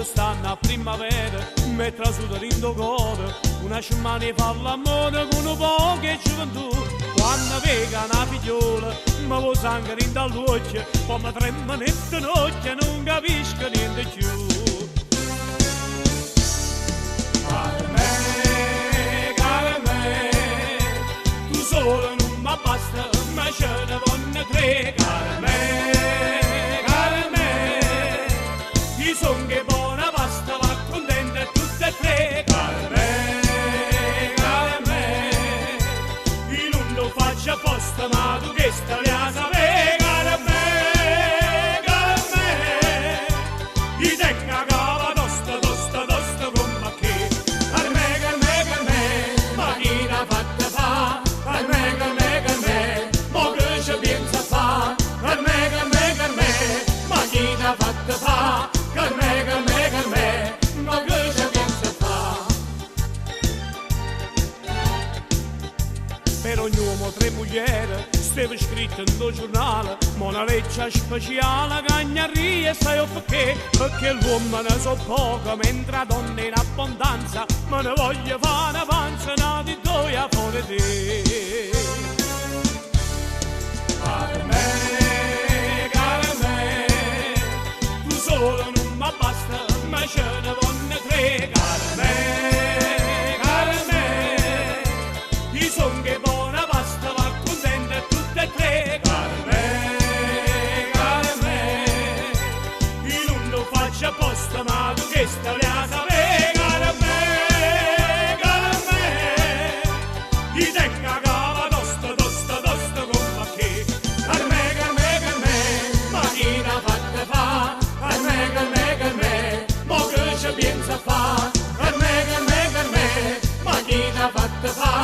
stanno a primavera, mettere su dentro cuore, una cimane fa l'amore con un po' che gioventù. Quando vega una figliola, ma lo sangue in dall'occhio, poi mi tremano le ginocchia, non capisco niente più. Carme, tu solo non mi basta, ma ce ne vogliono tre. Carme, ti son che buona pasta, va contenta tutte e tre. Carme, io non lo faccio apposta, ma tu che stai a sapere. Carme, ti tengo a cava tosta, tosta, tosta come che. Carme, ma chi l'ha fatta fa? Carme, mo che ci pensa fa? Carme, ma chi l'ha fatta fa? Carme, ma che ci pensa fa? Per ogni uomo tre mugliere, stava scritto in do giornale, ma una legge speciale cagnaria sai perché l'uomo ne so poco, mentre la donna è in abbondanza, ma ne voglio fare avanza, una di due a fuori te. Carme, tu solo non mi basta, ma ce ne vogliono tre. Carme, io son che buona pasta, va contenta tutte e tre. Carme, io non lo faccio apposta, ma tu che stai a sapere. Carme, io tengo a cava tosta, tosta, tosta come che. Carme, ma chi l'ha fatta fa? Carme, mo che ci pensa fa? Carme, ma chi l'ha fatta fa?